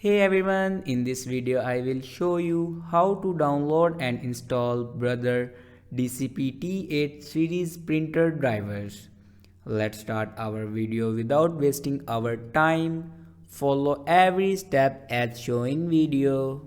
Hey everyone, in this video I will show you how to download and install Brother DCP-T8 series printer drivers. Let's start our video without wasting our time. Follow every step as shown in video.